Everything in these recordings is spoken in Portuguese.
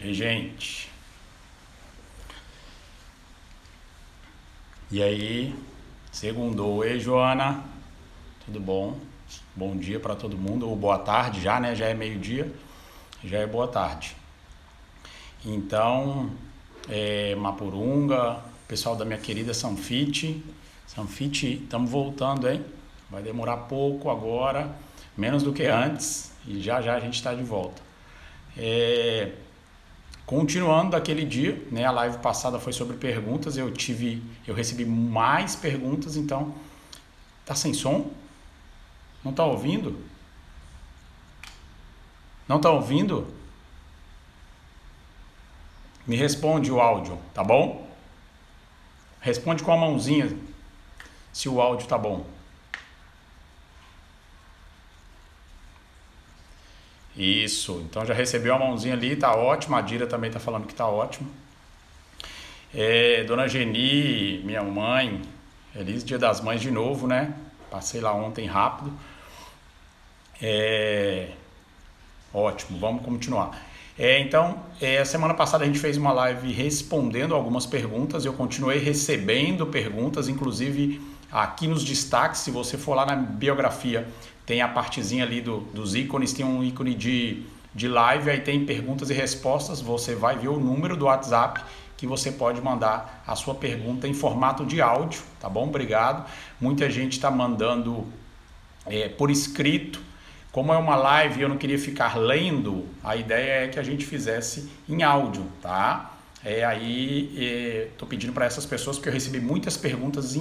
Oi, gente. E aí, segundou. Oi, Joana. Tudo bom? Bom dia para todo mundo, ou boa tarde já, né? Já é meio-dia, já é boa tarde. Então, Mapurunga, pessoal da minha querida Sanfite. Sanfite, estamos voltando, hein? Vai demorar pouco agora, menos do que antes, e já já a gente está de volta. Continuando daquele dia, né? A live passada foi sobre perguntas, eu recebi mais perguntas, então tá sem som? Não tá ouvindo? Não tá ouvindo? Me responde o áudio, tá bom? Responde com a mãozinha se o áudio tá bom. Isso, então já recebeu a mãozinha ali, tá ótimo. A Dira também tá falando que tá ótimo. Dona Geni, minha mãe, feliz Dia das Mães de novo, né? Passei lá ontem rápido. Ótimo, vamos continuar. Então, semana passada a gente fez uma live respondendo algumas perguntas. Eu continuei recebendo perguntas, inclusive aqui nos destaques. Se você for lá na biografia, tem a partezinha ali dos ícones, tem um ícone de live, aí tem perguntas e respostas. Você vai ver o número do WhatsApp que você pode mandar a sua pergunta em formato de áudio, tá bom? Obrigado. Muita gente está mandando por escrito. Como é uma live e eu não queria ficar lendo, a ideia é que a gente fizesse em áudio, tá? Tô pedindo para essas pessoas, porque eu recebi muitas perguntas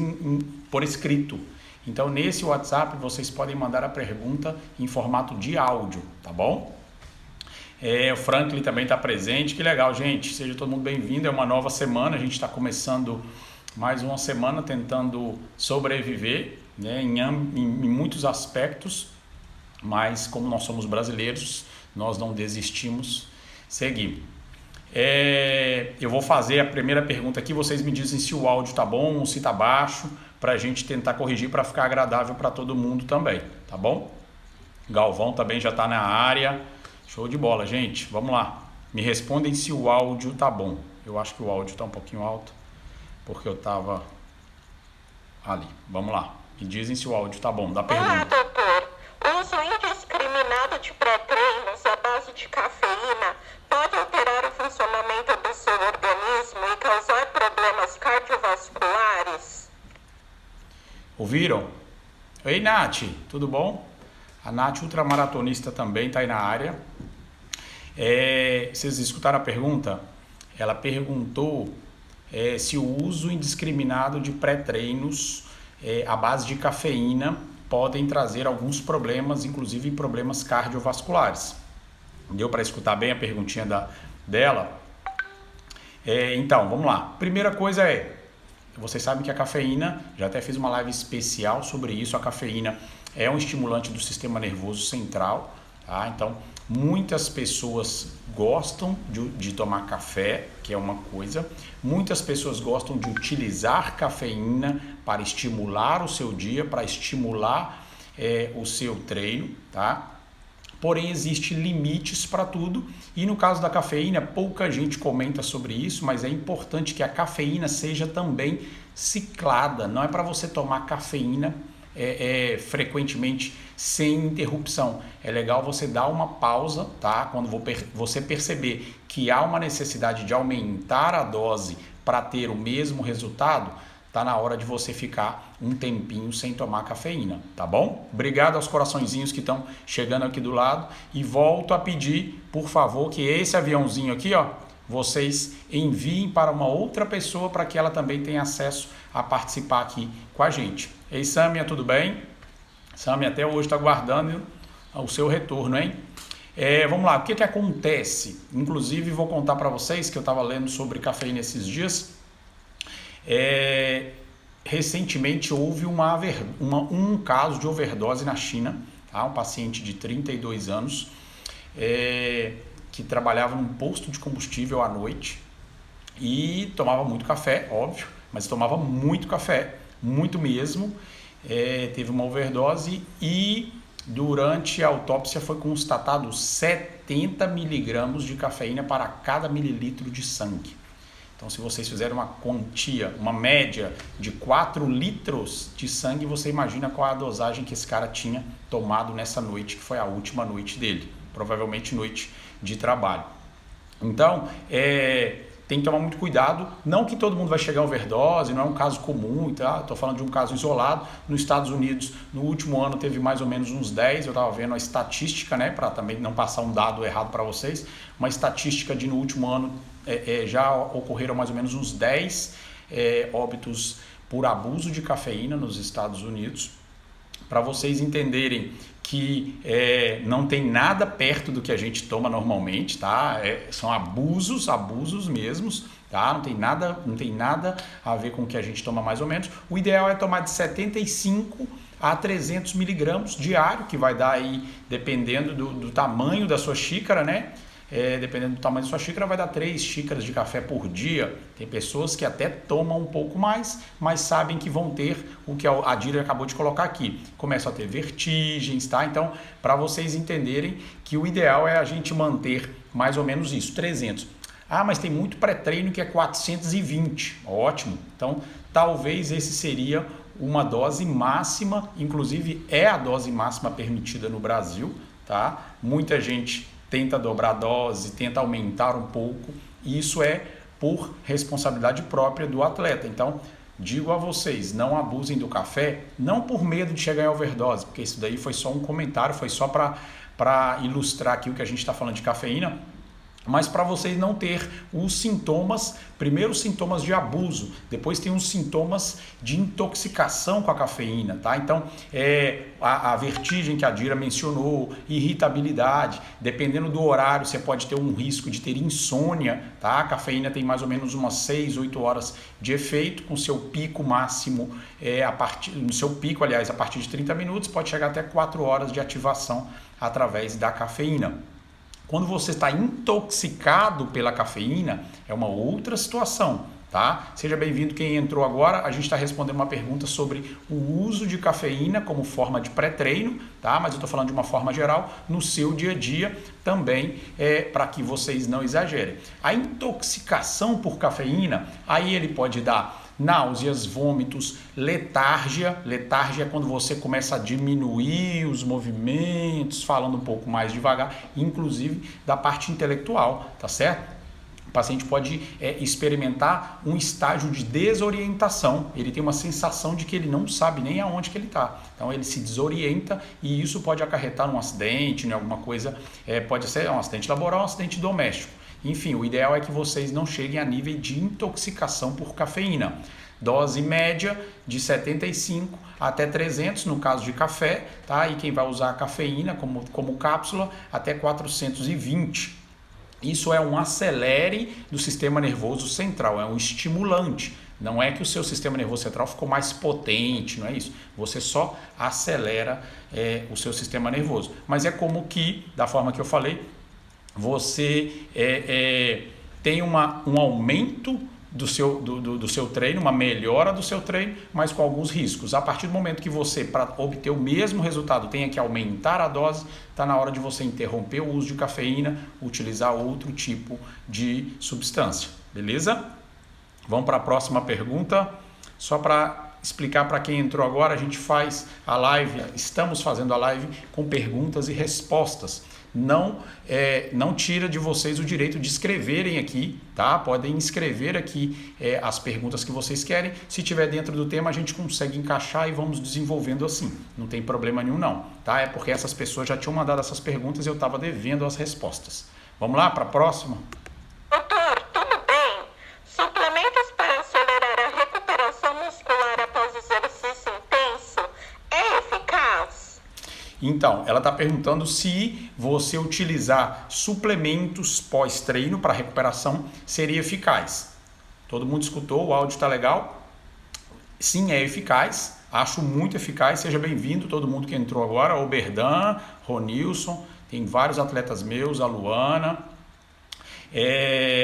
por escrito. Então, nesse WhatsApp, vocês podem mandar a pergunta em formato de áudio, tá bom? O Franklin também está presente. Que legal, gente. Seja todo mundo bem-vindo. É uma nova semana. A gente está começando mais uma semana tentando sobreviver, né, em muitos aspectos. Mas como nós somos brasileiros, nós não desistimos, seguimos. Eu vou fazer a primeira pergunta aqui, vocês me dizem se o áudio tá bom ou se tá baixo, para a gente tentar corrigir para ficar agradável para todo mundo também, tá bom? Galvão também já tá na área, show de bola, gente, vamos lá. Me respondem se o áudio tá bom. Eu acho que o áudio tá um pouquinho alto, porque eu tava ali. Vamos lá, me dizem se o áudio tá bom, dá pergunta. Olá, doutor. O uso indiscriminado de pré-treinos à base de cafeína pode alterar o funcionamento do seu organismo e causar problemas cardiovasculares? Ouviram? Oi, Nath, tudo bom? A Nath, ultramaratonista, também está aí na área. Vocês escutaram a pergunta? Ela perguntou se o uso indiscriminado de pré-treinos à base de cafeína podem trazer alguns problemas, inclusive problemas cardiovasculares. Deu para escutar bem a perguntinha dela? Então, vamos lá. Primeira coisa vocês sabem que a cafeína, já até fiz uma live especial sobre isso, a cafeína é um estimulante do sistema nervoso central, tá? Então, muitas pessoas gostam de tomar café, que é uma coisa. Muitas pessoas gostam de utilizar cafeína para estimular o seu dia, para estimular o seu treino, tá? Porém, existem limites para tudo e no caso da cafeína, pouca gente comenta sobre isso, mas é importante que a cafeína seja também ciclada. Não é para você tomar cafeína frequentemente sem interrupção. É legal você dar uma pausa, tá? Quando você perceber que há uma necessidade de aumentar a dose para ter o mesmo resultado, tá na hora de você ficar um tempinho sem tomar cafeína, tá bom? Obrigado aos coraçõezinhos que estão chegando aqui do lado e volto a pedir, por favor, que esse aviãozinho aqui, ó, vocês enviem para uma outra pessoa para que ela também tenha acesso a participar aqui com a gente. Ei, Sâmia, tudo bem? Sâmia até hoje está aguardando o seu retorno, hein? Vamos lá, o que acontece? Inclusive, vou contar para vocês que eu estava lendo sobre cafeína esses dias. Recentemente houve um caso de overdose na China, tá? Um paciente de 32 anos que trabalhava num posto de combustível à noite e tomava muito café, óbvio, mas tomava muito café, muito mesmo. Teve uma overdose e durante a autópsia foi constatado 70 miligramas de cafeína para cada mililitro de sangue. Então, se vocês fizerem uma quantia, uma média de 4 litros de sangue, você imagina qual a dosagem que esse cara tinha tomado nessa noite, que foi a última noite dele, provavelmente noite de trabalho. Então, tem que tomar muito cuidado, não que todo mundo vai chegar a overdose, não é um caso comum, tá? Estou falando de um caso isolado. Nos Estados Unidos, no último ano, teve mais ou menos uns 10, eu estava vendo a estatística, né, para também não passar um dado errado para vocês, uma estatística de no último ano já ocorreram mais ou menos uns 10 óbitos por abuso de cafeína nos Estados Unidos, para vocês entenderem que não tem nada perto do que a gente toma normalmente, tá? São abusos mesmos, tá? Não tem nada a ver com o que a gente toma mais ou menos. O ideal é tomar de 75 a 300 miligramas diário, que vai dar aí, dependendo do tamanho da sua xícara, né? Dependendo do tamanho da sua xícara, vai dar 3 xícaras de café por dia. Tem pessoas que até tomam um pouco mais, mas sabem que vão ter o que a Dira acabou de colocar aqui. Começam a ter vertigens, tá? Então, para vocês entenderem que o ideal é a gente manter mais ou menos isso, 300. Ah, mas tem muito pré-treino que é 420. Ótimo. Então, talvez esse seria uma dose máxima, inclusive é a dose máxima permitida no Brasil, tá? Muita gente tenta dobrar a dose, tenta aumentar um pouco, e isso é por responsabilidade própria do atleta. Então, digo a vocês, não abusem do café, não por medo de chegar em overdose, porque isso daí foi só um comentário, foi só para ilustrar aqui o que a gente está falando de cafeína, mas para vocês não ter os sintomas, primeiro os sintomas de abuso, depois tem os sintomas de intoxicação com a cafeína, tá? Então, a vertigem que a Dira mencionou, irritabilidade, dependendo do horário, você pode ter um risco de ter insônia, tá? A cafeína tem mais ou menos umas 6, 8 horas de efeito, com seu pico máximo, no seu pico, aliás, a partir de 30 minutos, pode chegar até 4 horas de ativação através da cafeína. Quando você está intoxicado pela cafeína, é uma outra situação, tá? Seja bem-vindo quem entrou agora. A gente está respondendo uma pergunta sobre o uso de cafeína como forma de pré-treino, tá? Mas eu estou falando de uma forma geral, no seu dia a dia também, para que vocês não exagerem. A intoxicação por cafeína, aí ele pode dar náuseas, vômitos, letargia. Letargia é quando você começa a diminuir os movimentos, falando um pouco mais devagar, inclusive da parte intelectual, tá certo? O paciente pode experimentar um estágio de desorientação, ele tem uma sensação de que ele não sabe nem aonde que ele está, então ele se desorienta e isso pode acarretar num acidente, em alguma coisa, pode ser um acidente laboral, um acidente doméstico. Enfim, o ideal é que vocês não cheguem a nível de intoxicação por cafeína. Dose média de 75 até 300 no caso de café, tá? E quem vai usar a cafeína como cápsula até 420. Isso é um acelere do sistema nervoso central, é um estimulante. Não é que o seu sistema nervoso central ficou mais potente, não é isso. Você só acelera o seu sistema nervoso. Mas é como que, da forma que eu falei, você tem um aumento do seu treino, uma melhora do seu treino, mas com alguns riscos. A partir do momento que você, para obter o mesmo resultado, tenha que aumentar a dose, está na hora de você interromper o uso de cafeína, utilizar outro tipo de substância. Beleza? Vamos para a próxima pergunta. Só para explicar para quem entrou agora, a gente faz a live, estamos fazendo a live com perguntas e respostas. Não tira de vocês o direito de escreverem aqui, tá? Podem escrever aqui as perguntas que vocês querem. Se tiver dentro do tema, a gente consegue encaixar e vamos desenvolvendo assim. Não tem problema nenhum não, tá? É porque essas pessoas já tinham mandado essas perguntas e eu estava devendo as respostas. Vamos lá para a próxima? Doutor, tudo bem? Suplementos para acelerar a recuperação muscular após exercício intenso é eficaz? Então, ela está perguntando se você utilizar suplementos pós-treino para recuperação seria eficaz. Todo mundo escutou? O áudio está legal? Sim, é eficaz. Acho muito eficaz. Seja bem-vindo todo mundo que entrou agora. O Berdan, Ronilson, tem vários atletas meus, a Luana.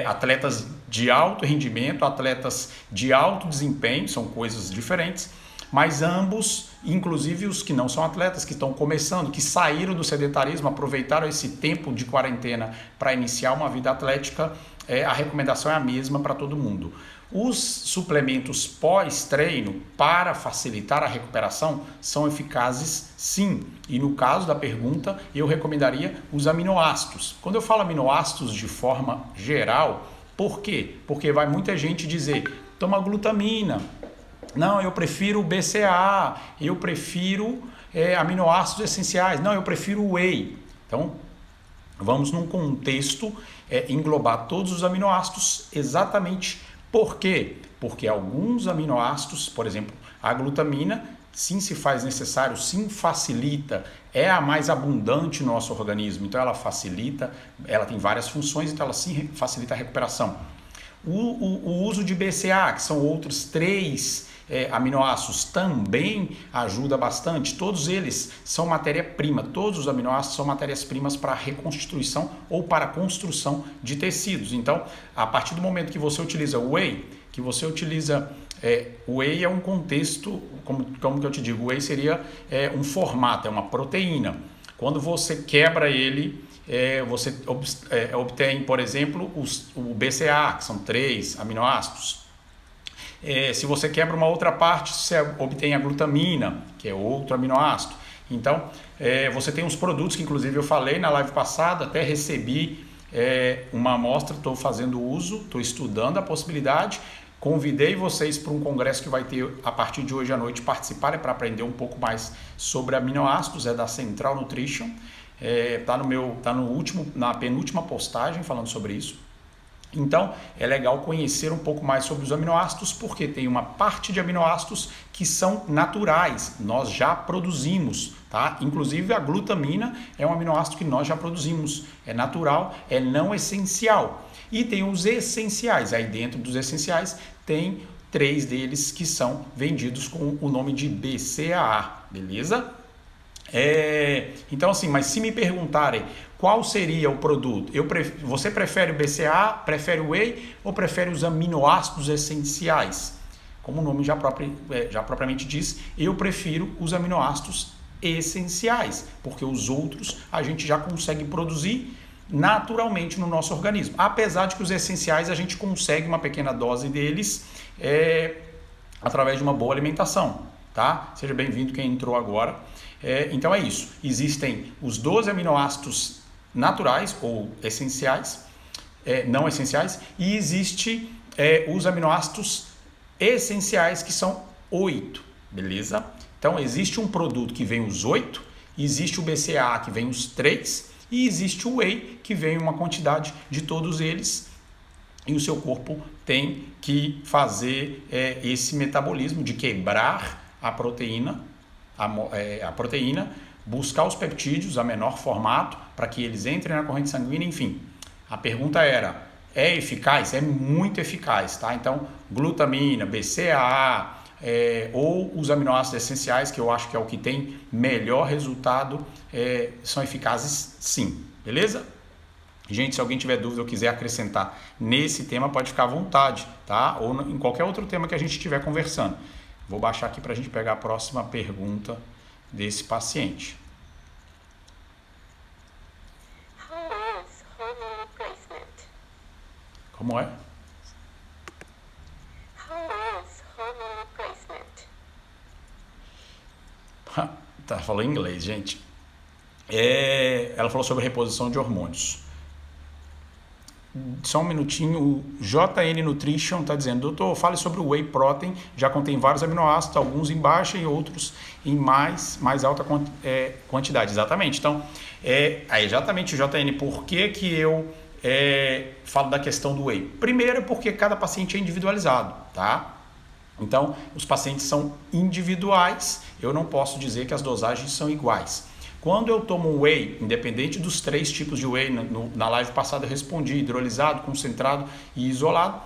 Atletas de alto rendimento, atletas de alto desempenho, são coisas diferentes, mas ambos inclusive os que não são atletas, que estão começando, que saíram do sedentarismo, aproveitaram esse tempo de quarentena para iniciar uma vida atlética, a recomendação é a mesma para todo mundo. Os suplementos pós-treino para facilitar a recuperação são eficazes sim. E no caso da pergunta, eu recomendaria os aminoácidos. Quando eu falo aminoácidos de forma geral, por quê? Porque vai muita gente dizer, toma glutamina, não, eu prefiro BCAA, eu prefiro aminoácidos essenciais, não, eu prefiro whey. Então, vamos num contexto englobar todos os aminoácidos exatamente. Por quê? Porque alguns aminoácidos, por exemplo, a glutamina, sim se faz necessário, sim facilita, é a mais abundante no nosso organismo, então ela facilita, ela tem várias funções, então ela sim facilita a recuperação. O uso de BCAA, que são outros 3 aminoácidos, também ajuda bastante. Todos eles são matéria-prima, todos os aminoácidos são matérias-primas para a reconstituição ou para a construção de tecidos. Então, a partir do momento que você utiliza o whey, o whey é um contexto, como que eu te digo, o whey seria um formato, é uma proteína. Quando você quebra ele, você obtém, por exemplo, o BCAA, que são 3 aminoácidos. Se você quebra uma outra parte, você obtém a glutamina, que é outro aminoácido. Então, você tem uns produtos que inclusive eu falei na live passada, até recebi uma amostra, estou fazendo uso, estou estudando a possibilidade. Convidei vocês para um congresso que vai ter a partir de hoje à noite, participarem para aprender um pouco mais sobre aminoácidos, é da Central Nutrition. Na penúltima postagem falando sobre isso. Então, é legal conhecer um pouco mais sobre os aminoácidos, porque tem uma parte de aminoácidos que são naturais, nós já produzimos, tá? Inclusive a glutamina é um aminoácido que nós já produzimos, é natural, é não essencial. E tem os essenciais, aí dentro dos essenciais tem 3 deles que são vendidos com o nome de BCAA, beleza? Então assim, mas se me perguntarem qual seria o produto, você prefere o BCAA, prefere o whey ou prefere os aminoácidos essenciais? Como o nome já propriamente diz, eu prefiro os aminoácidos essenciais, porque os outros a gente já consegue produzir naturalmente no nosso organismo. Apesar de que os essenciais a gente consegue uma pequena dose deles através de uma boa alimentação, tá? Seja bem-vindo quem entrou agora. Então é isso, existem os 12 aminoácidos naturais ou essenciais, não essenciais, e existe os aminoácidos essenciais, que são 8, beleza? Então existe um produto que vem os 8, existe o BCAA que vem os 3 e existe o whey que vem uma quantidade de todos eles, e o seu corpo tem que fazer esse metabolismo de quebrar a proteína, buscar os peptídeos a menor formato para que eles entrem na corrente sanguínea, enfim. A pergunta era, é eficaz? É muito eficaz, tá? Então, glutamina, BCAA, ou os aminoácidos essenciais, que eu acho que é o que tem melhor resultado, são eficazes sim, beleza? Gente, se alguém tiver dúvida ou quiser acrescentar nesse tema, pode ficar à vontade, tá? Ou em qualquer outro tema que a gente estiver conversando. Vou baixar aqui para a gente pegar a próxima pergunta desse paciente. How is hormone replacement? Como é? How is hormone replacement? Tá falando em inglês, gente. Ela falou sobre reposição de hormônios. Só um minutinho, o JN Nutrition está dizendo, doutor, fale sobre o Whey Protein, já contém vários aminoácidos, alguns em baixa e outros em mais alta quantidade. Exatamente, então, exatamente, JN, por que eu falo da questão do Whey? Primeiro, porque cada paciente é individualizado, tá? Então, os pacientes são individuais, eu não posso dizer que as dosagens são iguais. Quando eu tomo um whey, independente dos 3 tipos de whey, na live passada eu respondi, hidrolisado, concentrado e isolado,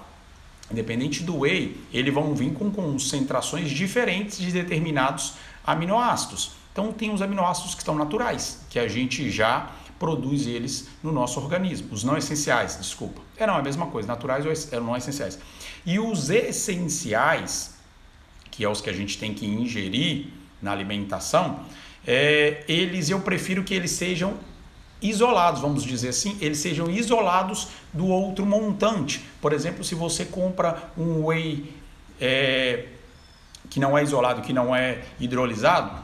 independente do whey, eles vão vir com concentrações diferentes de determinados aminoácidos. Então tem os aminoácidos que estão naturais, que a gente já produz eles no nosso organismo. Os não essenciais, desculpa. É a mesma coisa, naturais ou não essenciais. E os essenciais, que é os que a gente tem que ingerir, na alimentação, eu prefiro que eles sejam isolados, vamos dizer assim, eles sejam isolados do outro montante. Por exemplo, se você compra um whey que não é isolado, que não é hidrolisado,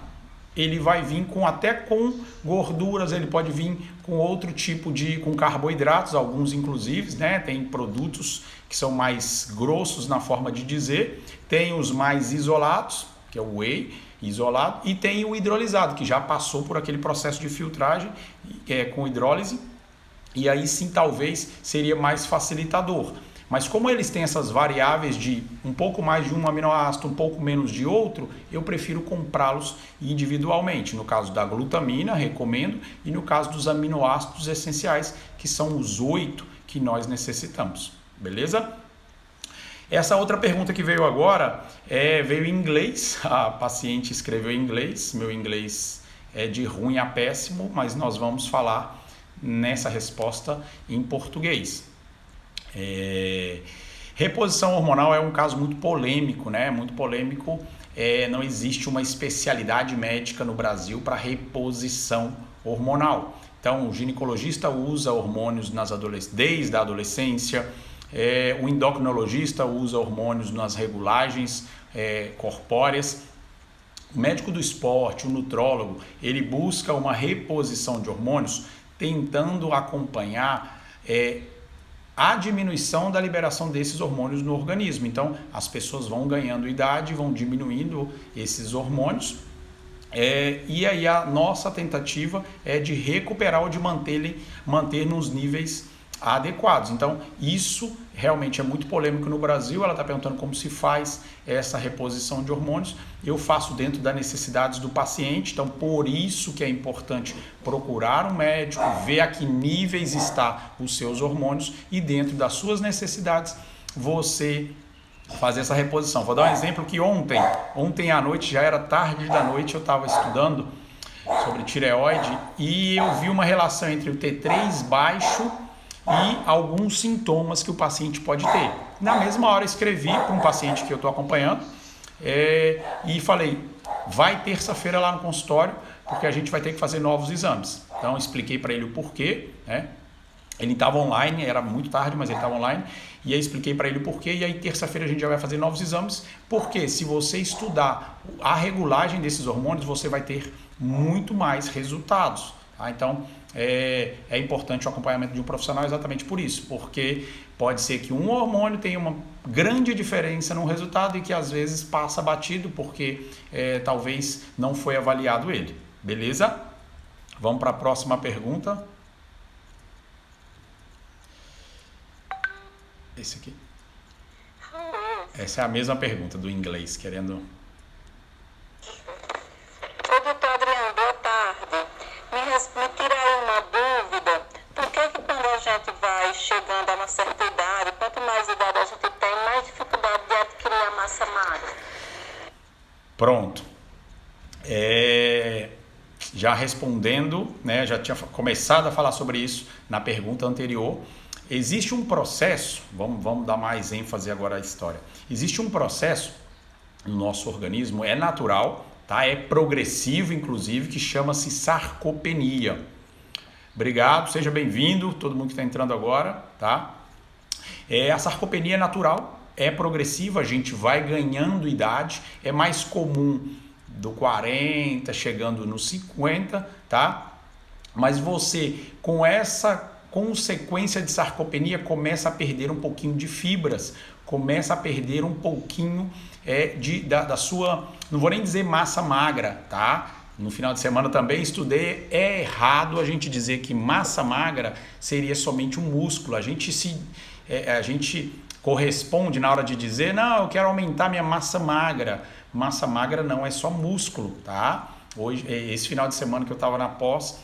ele vai vir até com gorduras, ele pode vir com outro tipo com carboidratos, alguns inclusive, né? Tem produtos que são mais grossos na forma de dizer, tem os mais isolados, que é o whey isolado, e tem o hidrolisado, que já passou por aquele processo de filtragem com hidrólise, e aí sim talvez seria mais facilitador. Mas como eles têm essas variáveis de um pouco mais de um aminoácido, um pouco menos de outro, eu prefiro comprá-los individualmente. No caso da glutamina, recomendo, e no caso dos aminoácidos essenciais, que são os 8 que nós necessitamos. Beleza? Essa outra pergunta que veio agora veio em inglês. A paciente escreveu em inglês. Meu inglês é de ruim a péssimo, mas nós vamos falar nessa resposta em português. Reposição hormonal é um caso muito polêmico, né? Muito polêmico. Não existe uma especialidade médica no Brasil para reposição hormonal. Então, o ginecologista usa hormônios desde a adolescência. O endocrinologista usa hormônios nas regulagens corpóreas. O médico do esporte, o nutrólogo, ele busca uma reposição de hormônios tentando acompanhar a diminuição da liberação desses hormônios no organismo. Então, as pessoas vão ganhando idade, vão diminuindo esses hormônios. E aí a nossa tentativa é de recuperar ou de manter nos níveis adequados. Então, isso realmente é muito polêmico no Brasil. Ela está perguntando como se faz essa reposição de hormônios. Eu faço dentro das necessidades do paciente, então por isso que é importante procurar um médico, ver a que níveis está os seus hormônios e dentro das suas necessidades você fazer essa reposição. Vou dar um exemplo que ontem à noite, já era tarde da noite, eu estava estudando sobre tireoide e eu vi uma relação entre o T3 baixo e alguns sintomas que o paciente pode ter. Na mesma hora escrevi para um paciente que eu estou acompanhando e falei, vai terça-feira lá no consultório, porque a gente vai ter que fazer novos exames. Então expliquei para ele o porquê, né? Ele estava online, era muito tarde, mas ele estava online, e aí expliquei para ele o porquê, e aí terça-feira a gente já vai fazer novos exames, porque se você estudar a regulagem desses hormônios, você vai ter muito mais resultados. Tá? Então, é importante o acompanhamento de um profissional exatamente por isso, porque pode ser que um hormônio tenha uma grande diferença no resultado e que às vezes passa batido porque talvez não foi avaliado ele. Beleza? Vamos para a próxima pergunta. Esse aqui. Essa é a mesma pergunta do inglês, querendo... Oi, doutor Adriano, boa tarde. Me tira aí uma dúvida. Por que quando a gente vai chegando a uma certa idade, quanto mais idade a gente tem, mais dificuldade de adquirir a massa magra? Pronto. Já respondendo, né, já tinha começado a falar sobre isso na pergunta anterior. Existe um processo, vamos dar mais ênfase agora à história. Existe um processo no nosso organismo, é natural, tá? É progressivo, inclusive, que chama-se sarcopenia. Obrigado, seja bem-vindo, todo mundo que está entrando agora, tá? A sarcopenia é natural, é progressiva, a gente vai ganhando idade, é mais comum do 40, chegando nos 50, tá? Mas você, com essa consequência de sarcopenia, começa a perder um pouquinho de fibras, começa a perder um pouquinho da sua, não vou nem dizer massa magra, tá? No final de semana também estudei, é errado a gente dizer que massa magra seria somente um músculo. A gente corresponde na hora de dizer, não, eu quero aumentar minha massa magra. Massa magra não é só músculo, tá? Hoje, esse final de semana que eu estava na pós,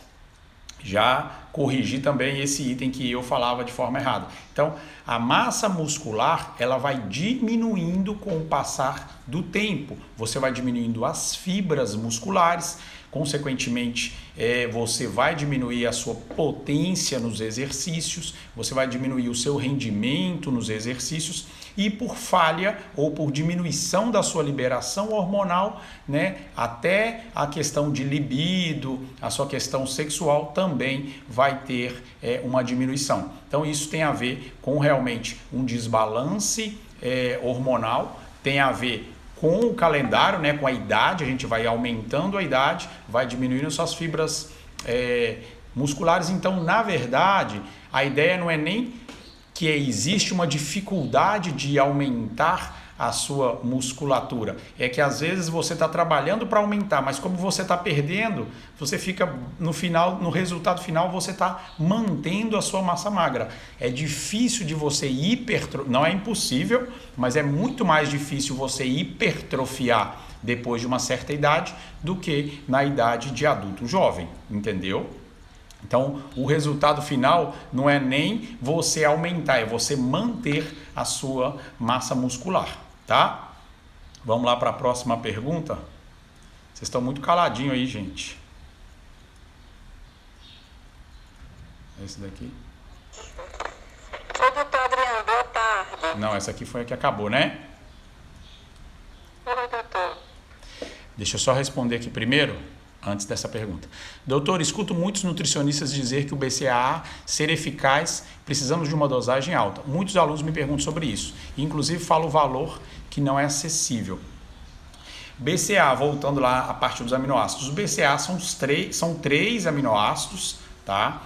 já corrigi também esse item que eu falava de forma errada. Então, a massa muscular, ela vai diminuindo com o passar do tempo. Você vai diminuindo as fibras musculares. consequentemente você vai diminuir a sua potência nos exercícios, você vai diminuir o seu rendimento nos exercícios e por falha ou por diminuição da sua liberação hormonal, né, até a questão de libido, a sua questão sexual também vai ter uma diminuição. Então isso tem a ver com realmente um desbalance hormonal, tem a ver com o calendário, né, com a idade, a gente vai aumentando a idade, vai diminuindo suas fibras musculares. Então, na verdade, a ideia não é nem que existe uma dificuldade de aumentar a sua musculatura. É que às vezes você está trabalhando para aumentar, mas como você está perdendo, você fica no final, no resultado final, você está mantendo a sua massa magra. É difícil de você não é impossível, mas é muito mais difícil você hipertrofiar depois de uma certa idade do que na idade de adulto jovem, entendeu? Então, o resultado final não é nem você aumentar, é você manter a sua massa muscular, tá? Vamos lá para a próxima pergunta. Vocês estão muito caladinhos aí, gente. Esse daqui? Oi, doutor Adriano, boa tarde. Não, essa aqui foi a que acabou, né? Oi, doutor. Deixa eu só responder aqui primeiro, antes dessa pergunta. Doutor, escuto muitos nutricionistas dizer que o BCAA ser eficaz, precisamos de uma dosagem alta. Muitos alunos me perguntam sobre isso. Inclusive, falo o valor que não é acessível. BCAA, voltando lá a parte dos aminoácidos. Os BCAA são três aminoácidos, tá?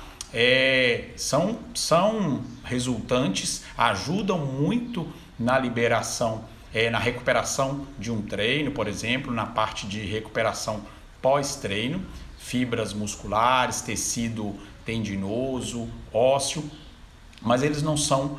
São resultantes, ajudam muito na liberação, na recuperação de um treino, por exemplo, na parte de recuperação pós-treino, fibras musculares, tecido tendinoso, ósseo, mas eles não são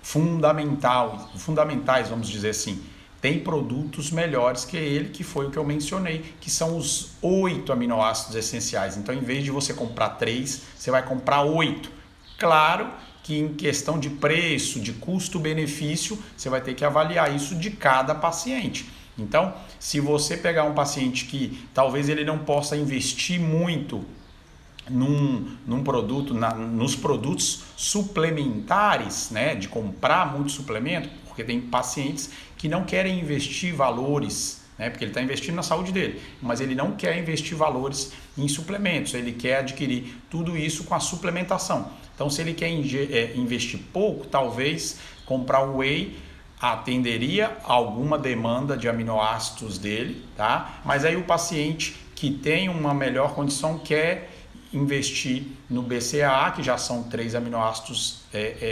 fundamentais, vamos dizer assim. Tem produtos melhores que ele, que foi o que eu mencionei, que são os 8 aminoácidos essenciais. Então, em vez de você comprar 3, você vai comprar 8. Claro que em questão de preço, de custo-benefício, você vai ter que avaliar isso de cada paciente. Então, se você pegar um paciente que talvez ele não possa investir muito num produto, nos produtos suplementares, né, de comprar muito suplemento, porque tem pacientes que não querem investir valores, né, porque ele está investindo na saúde dele, mas ele não quer investir valores em suplementos, ele quer adquirir tudo isso com a suplementação. Então, se ele quer investir pouco, talvez comprar o whey atenderia alguma demanda de aminoácidos dele, tá? Mas aí o paciente que tem uma melhor condição quer investir no BCAA, que já são 3 aminoácidos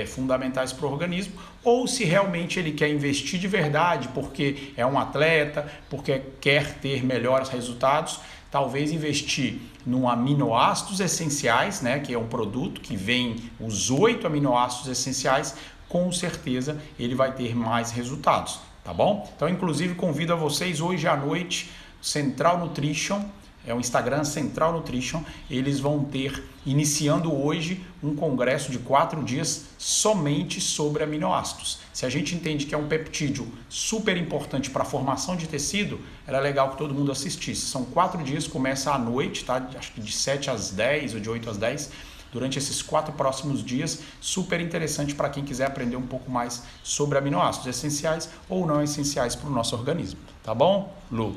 fundamentais para o organismo, ou se realmente ele quer investir de verdade, porque é um atleta, porque quer ter melhores resultados, talvez investir no aminoácidos essenciais, né, que é um produto que vem os 8 aminoácidos essenciais, com certeza ele vai ter mais resultados, tá bom? Então, inclusive, convido a vocês hoje à noite, Central Nutrition, o Instagram Central Nutrition, eles vão ter, iniciando hoje, um congresso de 4 dias somente sobre aminoácidos. Se a gente entende que é um peptídeo super importante para a formação de tecido, era legal que todo mundo assistisse. São 4 dias, começa à noite, tá? Acho que de 7 às 10 ou de 8 às 10, durante esses 4 próximos dias, super interessante para quem quiser aprender um pouco mais sobre aminoácidos essenciais ou não essenciais para o nosso organismo. Tá bom, Lu?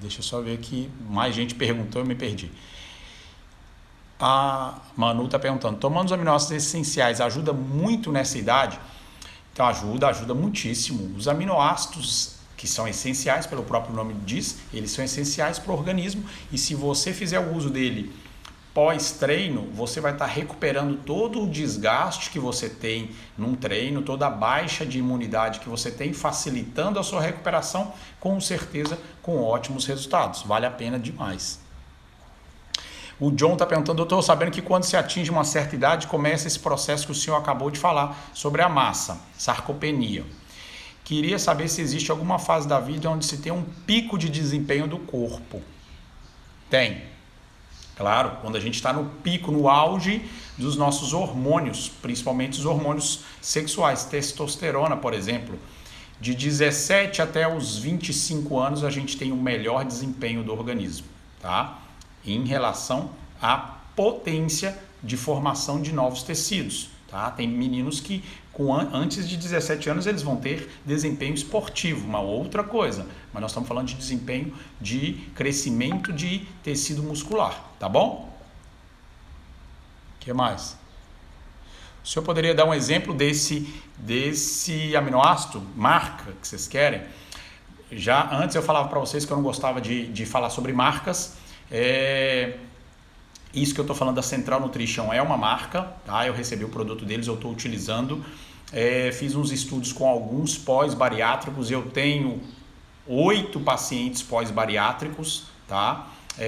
Deixa eu só ver aqui, mais gente perguntou, eu me perdi. A Manu está perguntando, tomando os aminoácidos essenciais ajuda muito nessa idade? Então ajuda muitíssimo. Os aminoácidos que são essenciais, pelo próprio nome diz, eles são essenciais para o organismo e se você fizer o uso dele pós-treino, você vai estar recuperando todo o desgaste que você tem num treino, toda a baixa de imunidade que você tem, facilitando a sua recuperação, com certeza com ótimos resultados. Vale a pena demais. O John está perguntando, eu estou sabendo que quando se atinge uma certa idade, começa esse processo que o senhor acabou de falar sobre a massa, sarcopenia. Queria saber se existe alguma fase da vida onde se tem um pico de desempenho do corpo. Tem. Claro, quando a gente está no pico, no auge dos nossos hormônios, principalmente os hormônios sexuais, testosterona, por exemplo. de 17 até os 25 anos a gente tem o melhor desempenho do organismo, tá? Em relação à potência de formação de novos tecidos, tá? Tem meninos que antes de 17 anos eles vão ter desempenho esportivo, uma outra coisa, mas nós estamos falando de desempenho de crescimento de tecido muscular, tá bom? O que mais? O senhor poderia dar um exemplo desse aminoácido, marca, que vocês querem? Já antes eu falava para vocês que eu não gostava de falar sobre marcas. Isso que eu estou falando da Central Nutrition é uma marca, tá? Eu recebi o produto deles, eu estou utilizando. Fiz uns estudos com alguns pós-bariátricos, eu tenho 8 pacientes pós-bariátricos, tá?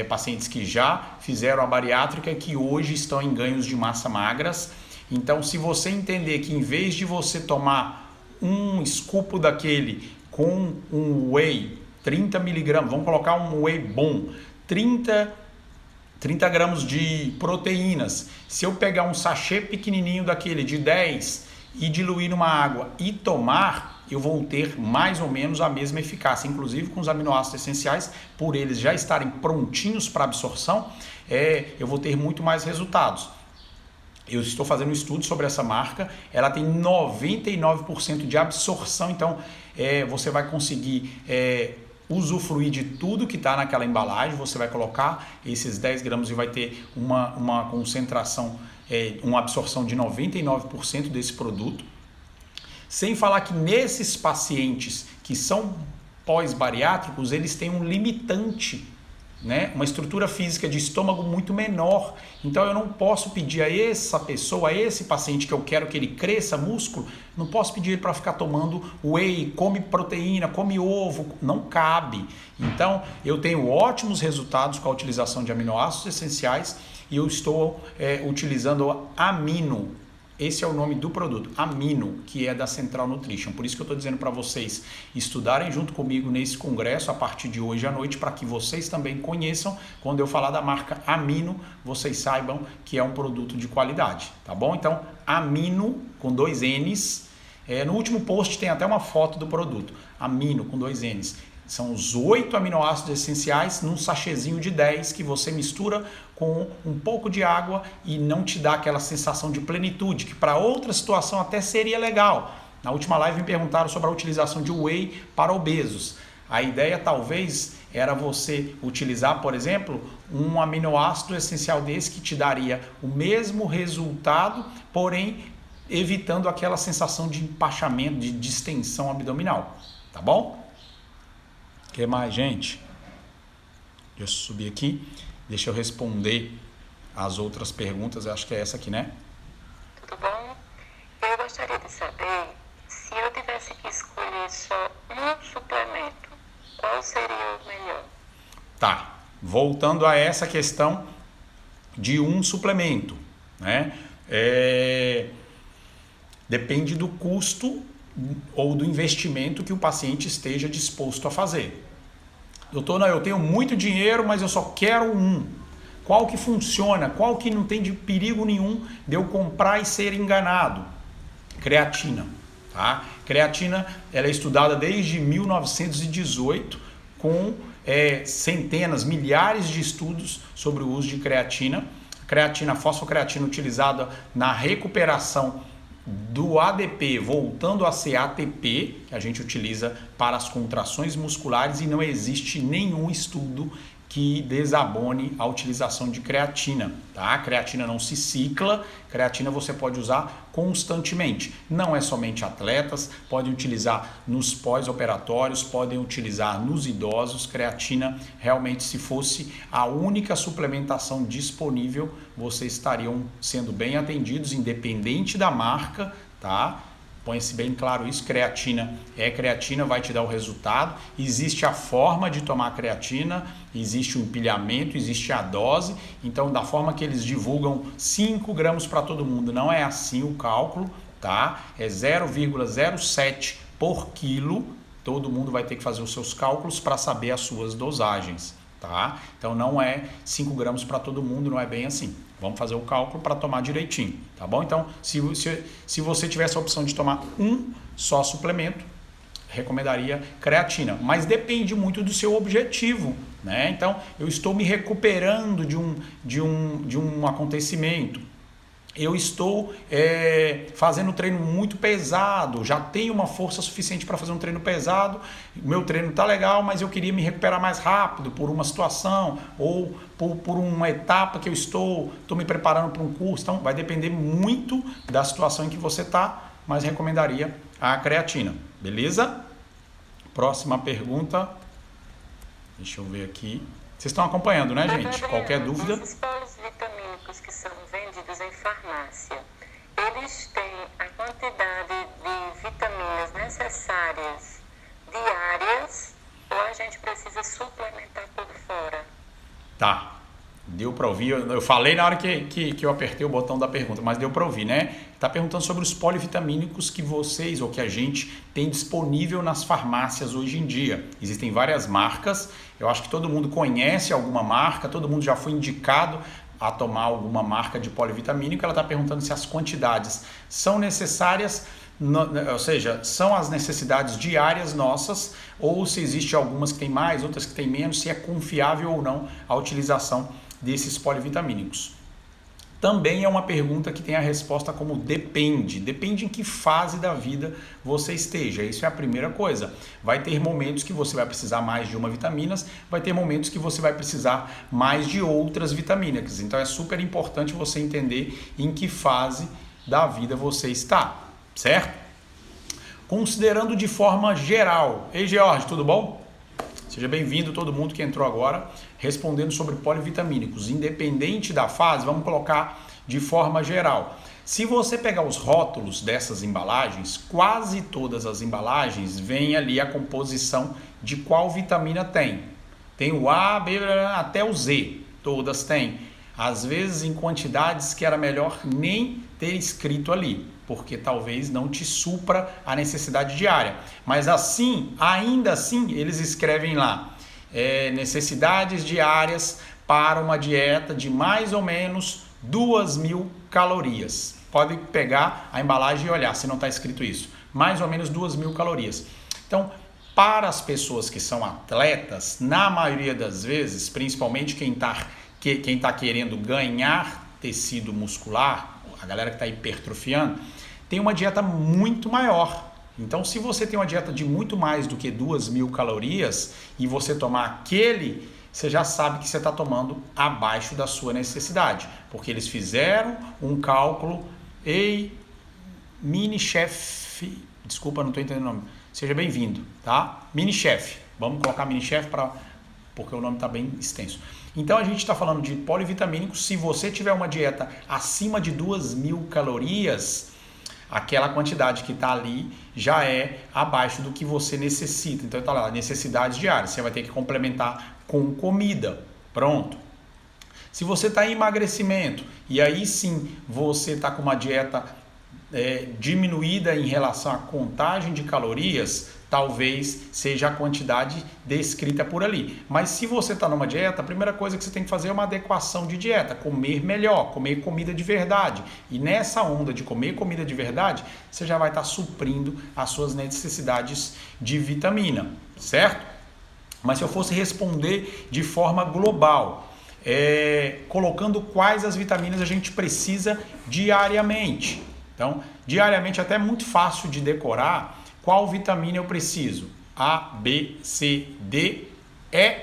Pacientes que já fizeram a bariátrica e que hoje estão em ganhos de massa magras. Então, se você entender que em vez de você tomar um escupo daquele com um whey, 30 miligramas, vamos colocar um whey bom, 30 gramas de proteínas, se eu pegar um sachê pequenininho daquele de 10 e diluir numa água e tomar, eu vou ter mais ou menos a mesma eficácia, inclusive com os aminoácidos essenciais, por eles já estarem prontinhos para absorção, eu vou ter muito mais resultados. Eu estou fazendo um estudo sobre essa marca, ela tem 99% de absorção, então você vai conseguir usufruir de tudo que está naquela embalagem, você vai colocar esses 10 gramas e vai ter uma concentração, uma absorção de 99% desse produto. Sem falar que nesses pacientes que são pós-bariátricos, eles têm um limitante, né? Uma estrutura física de estômago muito menor. Então eu não posso pedir a essa pessoa, a esse paciente que eu quero que ele cresça músculo, não posso pedir ele para ficar tomando whey, come proteína, come ovo, não cabe. Então eu tenho ótimos resultados com a utilização de aminoácidos essenciais e eu estou utilizando amino. Esse é o nome do produto, Amino, que é da Central Nutrition. Por isso que eu estou dizendo para vocês estudarem junto comigo nesse congresso a partir de hoje à noite, para que vocês também conheçam. Quando eu falar da marca Amino, vocês saibam que é um produto de qualidade, tá bom? Então, Amino com 2 N's. No último post tem até uma foto do produto. Amino com 2 N's. São os 8 aminoácidos essenciais num sachêzinho de 10 que você mistura com um pouco de água e não te dá aquela sensação de plenitude, que para outra situação até seria legal. Na última live me perguntaram sobre a utilização de whey para obesos. A ideia talvez era você utilizar, por exemplo, um aminoácido essencial desse que te daria o mesmo resultado, porém evitando aquela sensação de empachamento, de distensão abdominal. Tá bom? O que mais, gente? Deixa eu subir aqui. Deixa eu responder as outras perguntas. Eu acho que é essa aqui, né? Tudo bom? Eu gostaria de saber, se eu tivesse que escolher só um suplemento, qual seria o melhor? Tá. Voltando a essa questão de um suplemento, né? Depende do custo ou do investimento que o paciente esteja disposto a fazer. Doutor, não, eu tenho muito dinheiro, mas eu só quero um. Qual que funciona? Qual que não tem de perigo nenhum de eu comprar e ser enganado? Creatina. Tá? Creatina ela é estudada desde 1918 com centenas, milhares de estudos sobre o uso de creatina. Creatina, fosfocreatina utilizada na recuperação do ADP voltando a ser ATP, que a gente utiliza para as contrações musculares, e não existe nenhum estudo que desabone a utilização de creatina, tá? A creatina não se cicla, creatina você pode usar constantemente. Não é somente atletas, podem utilizar nos pós-operatórios, podem utilizar nos idosos. Creatina, realmente, se fosse a única suplementação disponível, vocês estariam sendo bem atendidos, independente da marca, tá? Põe-se bem claro isso, creatina é creatina, vai te dar o resultado. Existe a forma de tomar creatina, existe o empilhamento, existe a dose. Então, da forma que eles divulgam 5 gramas para todo mundo, não é assim o cálculo, tá? É 0,07 por quilo. Todo mundo vai ter que fazer os seus cálculos para saber as suas dosagens, tá? Então, não é 5 gramas para todo mundo, não é bem assim. Vamos fazer o cálculo para tomar direitinho, tá bom? Então, se você tivesse a opção de tomar um só suplemento, recomendaria creatina. Mas depende muito do seu objetivo, né? Então, eu estou me recuperando de um acontecimento. Eu estou fazendo um treino muito pesado, já tenho uma força suficiente para fazer um treino pesado, meu treino está legal, mas eu queria me recuperar mais rápido por uma situação ou por uma etapa que eu estou me preparando para um curso. Então vai depender muito da situação em que você está, mas recomendaria a creatina, beleza? Próxima pergunta, deixa eu ver aqui. Vocês estão acompanhando, né, gente? Qualquer dúvida? Esses polivitamínicos que são vendidos em farmácia, eles têm a quantidade de vitaminas necessárias diárias ou a gente precisa suplementar por fora? Tá, deu para ouvir. Eu falei na hora que eu apertei o botão da pergunta, mas deu para ouvir, né? Tá perguntando sobre os polivitamínicos que vocês ou que a gente tem disponível nas farmácias hoje em dia. Existem várias marcas, eu acho que todo mundo conhece alguma marca, todo mundo já foi indicado a tomar alguma marca de polivitamínico. Ela está perguntando se as quantidades são necessárias, ou seja, são as necessidades diárias nossas, ou se existe algumas que tem mais, outras que tem menos, se é confiável ou não a utilização desses polivitamínicos. Também é uma pergunta que tem a resposta como depende. Depende em que fase da vida você esteja. Isso é a primeira coisa. Vai ter momentos que você vai precisar mais de uma vitamina, vai ter momentos que você vai precisar mais de outras vitaminas. Então é super importante você entender em que fase da vida você está, certo? Considerando de forma geral. Ei, George, tudo bom? Seja bem-vindo todo mundo que entrou agora, respondendo sobre polivitamínicos. Independente da fase, vamos colocar de forma geral. Se você pegar os rótulos dessas embalagens, quase todas as embalagens vêm ali a composição de qual vitamina tem. Tem o A, B, até o Z, todas têm. Às vezes em quantidades que era melhor nem ter escrito ali, porque talvez não te supra a necessidade diária. Mas assim, ainda assim, eles escrevem lá, necessidades diárias para uma dieta de mais ou menos 2.000 calorias. Pode pegar a embalagem e olhar se não está escrito isso. Mais ou menos 2.000 calorias. Então, para as pessoas que são atletas, na maioria das vezes, principalmente quem está querendo ganhar tecido muscular, a galera que está hipertrofiando, tem uma dieta muito maior. Então, se você tem uma dieta de muito mais do que 2.000 calorias e você tomar aquele, você já sabe que você está tomando abaixo da sua necessidade, porque eles fizeram um cálculo. Ei, Mini Chef, desculpa, não estou entendendo o nome. Seja bem-vindo, tá? Mini Chef, vamos colocar Mini Chef porque o nome está bem extenso. Então a gente está falando de polivitamínicos. Se você tiver uma dieta acima de 2.000 calorias, aquela quantidade que está ali já é abaixo do que você necessita. Então está lá, necessidades diárias. Você vai ter que complementar com comida. Pronto. Se você está em emagrecimento e aí sim você está com uma dieta diminuída em relação à contagem de calorias, talvez seja a quantidade descrita por ali. Mas se você está numa dieta, a primeira coisa que você tem que fazer é uma adequação de dieta, comer melhor, comer comida de verdade. E nessa onda de comer comida de verdade, você já vai estar suprindo as suas necessidades de vitamina, certo? Mas se eu fosse responder de forma global, colocando quais as vitaminas a gente precisa diariamente. Então, diariamente até é muito fácil de decorar qual vitamina eu preciso. A, B, C, D, E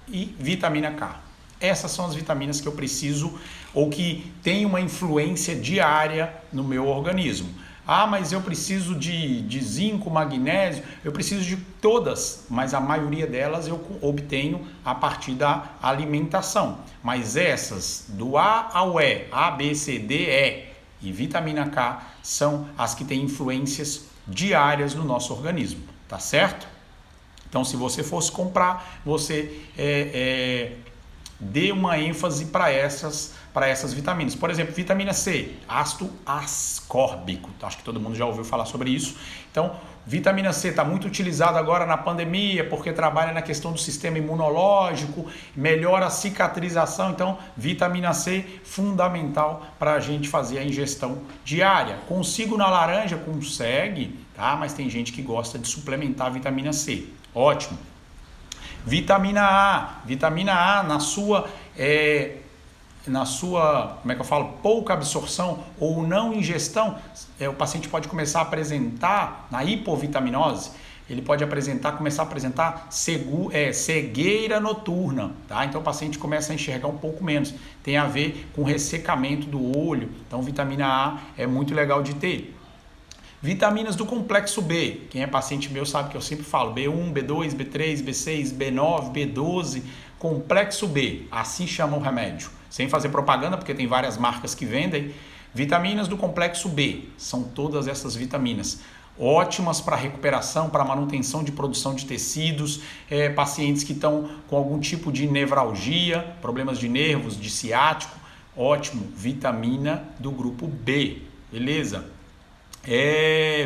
e vitamina K. Essas são as vitaminas que eu preciso ou que têm uma influência diária no meu organismo. Ah, mas eu preciso de zinco, magnésio, eu preciso de todas, mas a maioria delas eu obtenho a partir da alimentação. Mas essas, do A ao E, A, B, C, D, E e vitamina K, são as que têm influências diárias no nosso organismo, tá certo? Então, se você fosse comprar, você dê uma ênfase para essas vitaminas. Por exemplo, vitamina C, ácido ascórbico. Acho que todo mundo já ouviu falar sobre isso. Então, vitamina C está muito utilizada agora na pandemia, porque trabalha na questão do sistema imunológico, melhora a cicatrização. Então, vitamina C, fundamental para a gente fazer a ingestão diária. Consigo na laranja? Consegue, tá? Mas tem gente que gosta de suplementar a vitamina C. Ótimo. Vitamina A na sua, como é que eu falo, pouca absorção ou não ingestão, o paciente pode começar a apresentar, na hipovitaminose, ele pode começar a apresentar cegueira noturna, tá? Então o paciente começa a enxergar um pouco menos, tem a ver com ressecamento do olho, então vitamina A é muito legal de ter. Vitaminas do complexo B, quem é paciente meu sabe que eu sempre falo, B1, B2, B3, B6, B9, B12, complexo B, assim chama o remédio. Sem fazer propaganda, porque tem várias marcas que vendem. Vitaminas do complexo B, são todas essas vitaminas. Ótimas para recuperação, para manutenção de produção de tecidos, pacientes que estão com algum tipo de nevralgia, problemas de nervos, de ciático, ótimo, vitamina do grupo B, beleza?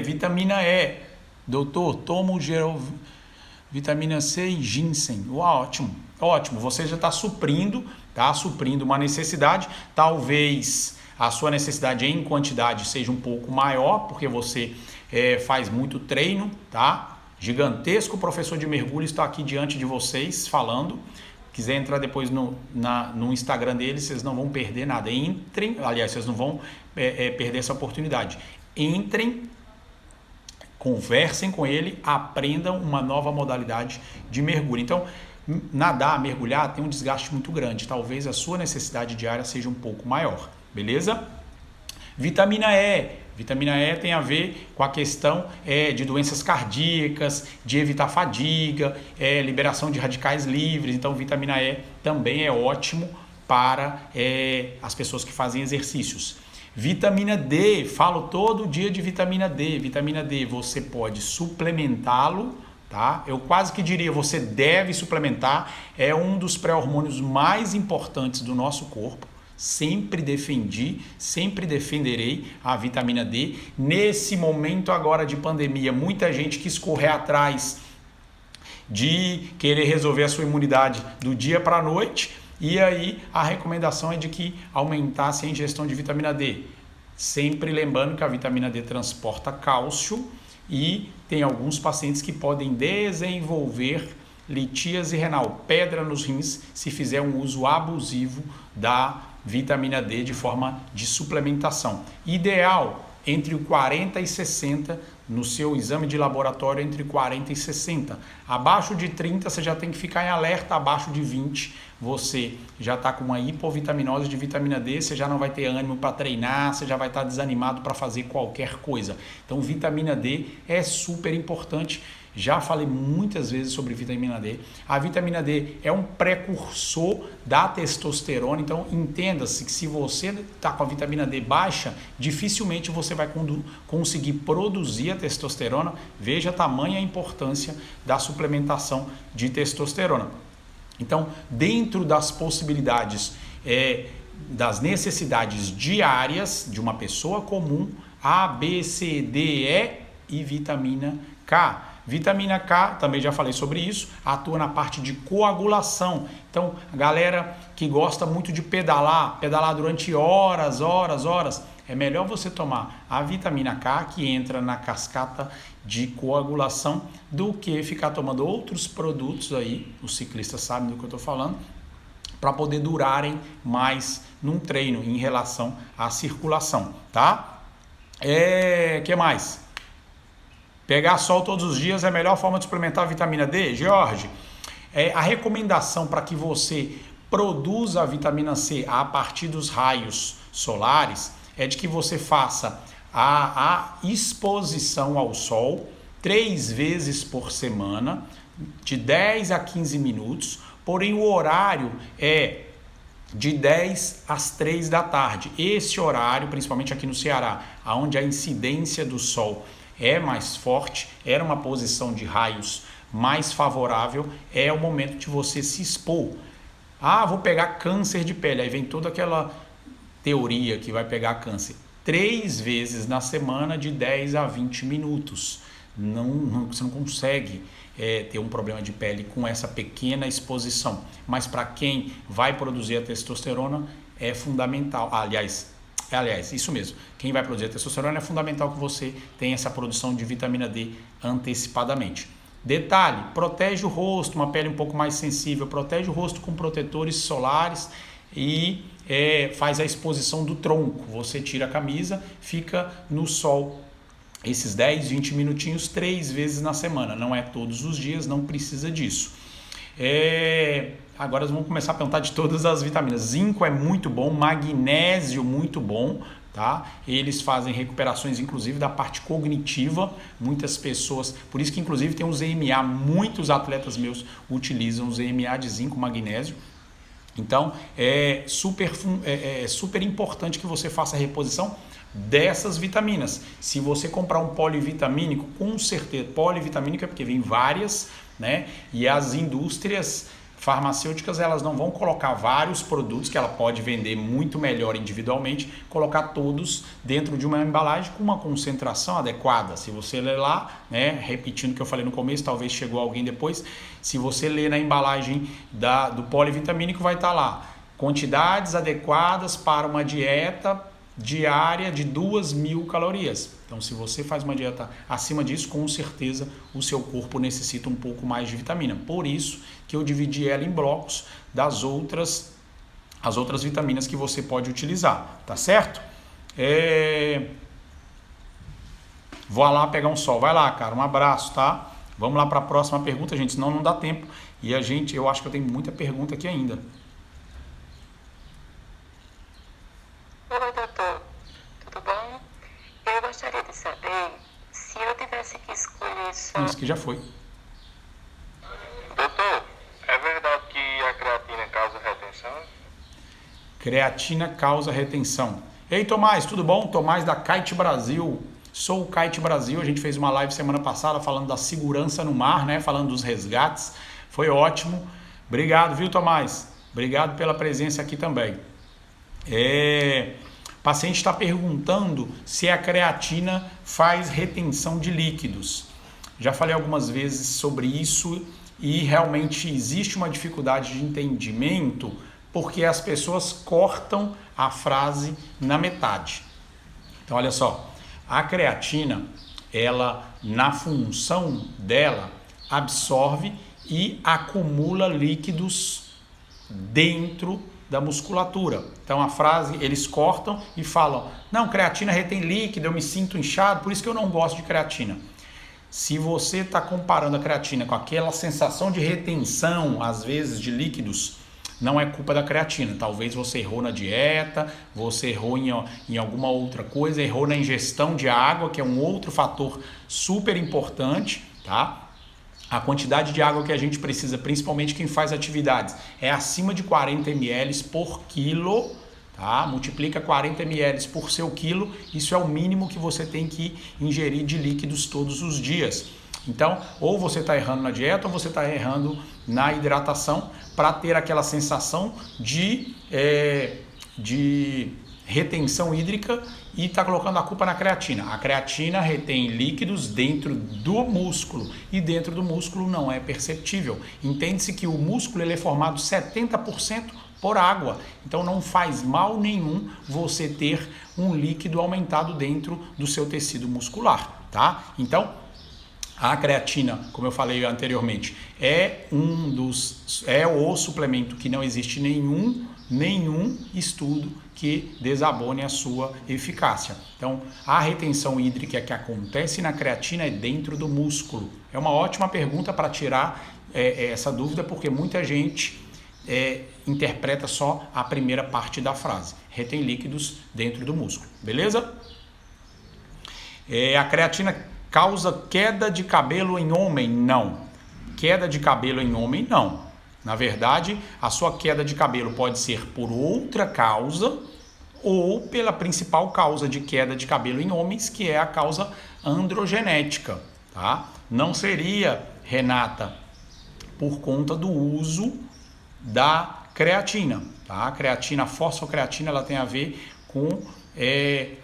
Vitamina E, doutor, tomo vitamina C e ginseng, ótimo, você já está suprindo uma necessidade, talvez a sua necessidade em quantidade seja um pouco maior, porque você faz muito treino, tá? Gigantesco professor de mergulho está aqui diante de vocês falando. Quiser entrar depois no Instagram dele, vocês não vão perder nada. Vocês não vão perder essa oportunidade. Entrem, conversem com ele, aprendam uma nova modalidade de mergulho. Então, nadar, mergulhar tem um desgaste muito grande. Talvez a sua necessidade diária seja um pouco maior, beleza? Vitamina E. Vitamina E tem a ver com a questão de doenças cardíacas, de evitar fadiga, liberação de radicais livres. Então, vitamina E também é ótimo para as pessoas que fazem exercícios. Vitamina D, falo todo dia de vitamina D. Vitamina D, você pode suplementá-lo, tá? Eu quase que diria, você deve suplementar. É um dos pré-hormônios mais importantes do nosso corpo. Sempre defendi, sempre defenderei a vitamina D. Nesse momento agora de pandemia, muita gente quis correr atrás de querer resolver a sua imunidade do dia para a noite. E aí a recomendação é de que aumentasse a ingestão de vitamina D. Sempre lembrando que a vitamina D transporta cálcio e tem alguns pacientes que podem desenvolver litíase renal, pedra nos rins, se fizer um uso abusivo da vitamina D de forma de suplementação. Ideal entre o 40 e 60, no seu exame de laboratório entre 40 e 60. Abaixo de 30 você já tem que ficar em alerta, abaixo de 20 você já está com uma hipovitaminose de vitamina D, você já não vai ter ânimo para treinar, você já vai estar desanimado para fazer qualquer coisa. Então vitamina D é super importante. Já falei muitas vezes sobre vitamina D. A vitamina D é um precursor da testosterona, então entenda-se que se você está com a vitamina D baixa, dificilmente você vai conseguir produzir a testosterona. Veja a tamanha importância da suplementação de testosterona. Então, dentro das possibilidades, das necessidades diárias de uma pessoa comum, A, B, C, D, E e vitamina K. Vitamina K, também já falei sobre isso, atua na parte de coagulação. Então, a galera que gosta muito de pedalar durante horas, é melhor você tomar a vitamina K, que entra na cascata de coagulação, do que ficar tomando outros produtos aí, os ciclistas sabem do que eu estou falando, para poder durarem mais num treino em relação à circulação, tá? Que mais? Pegar sol todos os dias é a melhor forma de suplementar a vitamina D? Jorge, a recomendação para que você produza a vitamina C a partir dos raios solares é de que você faça a exposição ao sol 3 vezes por semana, de 10 a 15 minutos, porém o horário é de 10 às 3 da tarde. Esse horário, principalmente aqui no Ceará, onde a incidência do sol é mais forte, era uma posição de raios mais favorável, é o momento de você se expor. Ah, vou pegar câncer de pele. Aí vem toda aquela teoria que vai pegar câncer. 3 vezes na semana de 10 a 20 minutos. Você não consegue ter um problema de pele com essa pequena exposição. Mas para quem vai produzir a testosterona é fundamental. Aliás, isso mesmo. Quem vai produzir a testosterona é fundamental que você tenha essa produção de vitamina D antecipadamente. Detalhe, protege o rosto, uma pele um pouco mais sensível, protege o rosto com protetores solares e faz a exposição do tronco. Você tira a camisa, fica no sol esses 10, 20 minutinhos 3 vezes na semana. Não é todos os dias, não precisa disso. Agora vamos começar a perguntar de todas as vitaminas. Zinco é muito bom, magnésio muito bom, tá? Eles fazem recuperações inclusive da parte cognitiva. Muitas pessoas, por isso que inclusive tem o ZMA, muitos atletas meus utilizam o ZMA de zinco, magnésio. Então é super importante que você faça a reposição dessas vitaminas. Se você comprar um polivitamínico, com certeza, polivitamínico é porque vem várias, né? E as indústrias farmacêuticas, elas não vão colocar vários produtos que ela pode vender muito melhor individualmente, colocar todos dentro de uma embalagem com uma concentração adequada. Se você ler lá, né, repetindo o que eu falei no começo, talvez chegou alguém depois, se você ler na embalagem do polivitamínico, vai estar lá quantidades adequadas para uma dieta diária de 2.000 calorias. Então, se você faz uma dieta acima disso, com certeza o seu corpo necessita um pouco mais de vitamina. Por isso que eu dividi ela em blocos das outras vitaminas que você pode utilizar, tá certo? Vou lá pegar um sol. Vai lá, cara, um abraço, tá? Vamos lá para a próxima pergunta, gente, senão não dá tempo. E eu acho que eu tenho muita pergunta aqui ainda. Oi, doutor. Tudo bom? Eu gostaria de saber se eu tivesse que escolher só... Isso que já foi. Doutor, é verdade que a creatina causa retenção? Creatina causa retenção. Ei, Tomás, tudo bom? Tomás da Kite Brasil. Sou o Kite Brasil. A gente fez uma live semana passada falando da segurança no mar, né? Falando dos resgates. Foi ótimo. Obrigado, viu, Tomás? Obrigado pela presença aqui também. O paciente está perguntando se a creatina faz retenção de líquidos. Já falei algumas vezes sobre isso e realmente existe uma dificuldade de entendimento porque as pessoas cortam a frase na metade. Então, olha só, a creatina, ela, na função dela, absorve e acumula líquidos dentro da musculatura. Então a frase, eles cortam e falam, não, creatina retém líquido, eu me sinto inchado, por isso que eu não gosto de creatina. Se você está comparando a creatina com aquela sensação de retenção, às vezes, de líquidos, não é culpa da creatina. Talvez você errou na dieta, você errou em alguma outra coisa, errou na ingestão de água, que é um outro fator super importante, tá? A quantidade de água que a gente precisa, principalmente quem faz atividades, é acima de 40 ml por quilo, tá? Multiplica 40 ml por seu quilo, isso é o mínimo que você tem que ingerir de líquidos todos os dias. Então, ou você está errando na dieta ou você está errando na hidratação para ter aquela sensação de retenção hídrica e está colocando a culpa na creatina. A creatina retém líquidos dentro do músculo e dentro do músculo não é perceptível. Entende-se que o músculo ele é formado 70% por água, então não faz mal nenhum você ter um líquido aumentado dentro do seu tecido muscular, tá? Então, a creatina, como eu falei anteriormente, é o suplemento que não existe nenhum estudo que desabone a sua eficácia. Então, a retenção hídrica que acontece na creatina é dentro do músculo. É uma ótima pergunta para tirar essa dúvida, porque muita gente interpreta só a primeira parte da frase. Retém líquidos dentro do músculo. Beleza? A creatina causa queda de cabelo em homem? Não. Queda de cabelo em homem? Não. Na verdade, a sua queda de cabelo pode ser por outra causa ou pela principal causa de queda de cabelo em homens, que é a causa androgenética, tá? Não seria, Renata, por conta do uso da creatina, tá? A creatina, a fosfocreatina, ela tem a ver com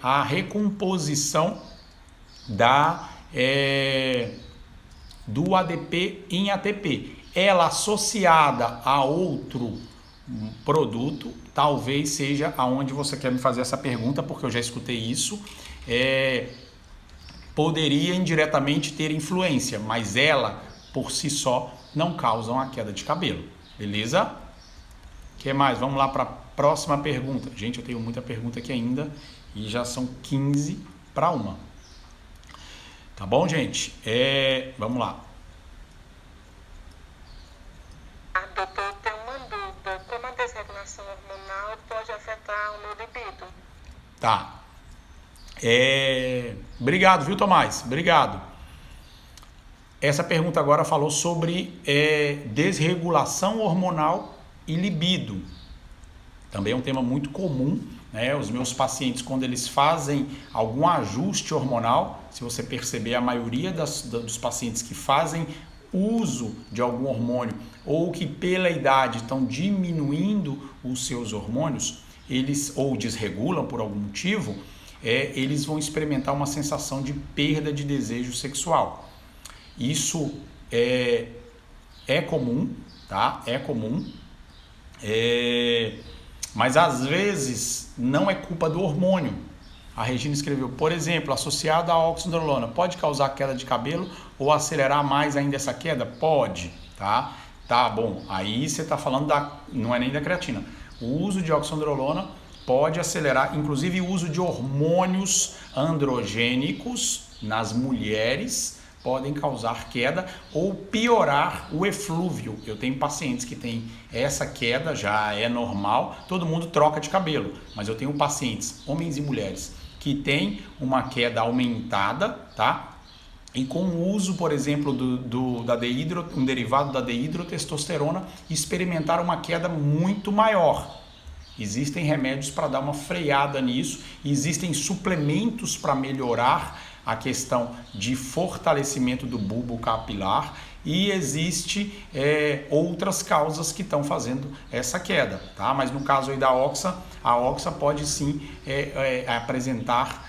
a recomposição do ADP em ATP. Ela associada a outro produto, talvez seja aonde você quer me fazer essa pergunta, porque eu já escutei isso. Poderia indiretamente ter influência, mas ela, por si só, não causam a queda de cabelo. Beleza? O que mais? Vamos lá para a próxima pergunta. Gente, eu tenho muita pergunta aqui ainda e já são 15 para 1. Tá bom, gente? Vamos lá. Doutor, tem uma dúvida. Como a desregulação hormonal pode afetar o meu libido? Tá. Obrigado, viu, Tomás? Obrigado. Essa pergunta agora falou sobre desregulação hormonal e libido. Também é um tema muito comum, né? Os meus pacientes, quando eles fazem algum ajuste hormonal, se você perceber, a maioria dos pacientes que fazem uso de algum hormônio ou que pela idade estão diminuindo os seus hormônios, ou desregulam por algum motivo, eles vão experimentar uma sensação de perda de desejo sexual. Isso é comum, tá? É comum. Mas às vezes não é culpa do hormônio. A Regina escreveu, por exemplo, associado à oxandrolona, pode causar queda de cabelo ou acelerar mais ainda essa queda? Pode, tá? Tá bom, aí você está falando não é nem da creatina. O uso de oxandrolona pode acelerar, inclusive o uso de hormônios androgênicos nas mulheres podem causar queda ou piorar o eflúvio. Eu tenho pacientes que têm essa queda, já é normal, todo mundo troca de cabelo, mas eu tenho pacientes, homens e mulheres, que têm uma queda aumentada, tá? E com o uso, por exemplo, um derivado da deidrotestosterona, experimentaram uma queda muito maior. Existem remédios para dar uma freada nisso, existem suplementos para melhorar a questão de fortalecimento do bulbo capilar e existe outras causas que estão fazendo essa queda, tá? Mas no caso aí da oxa, a oxa pode sim apresentar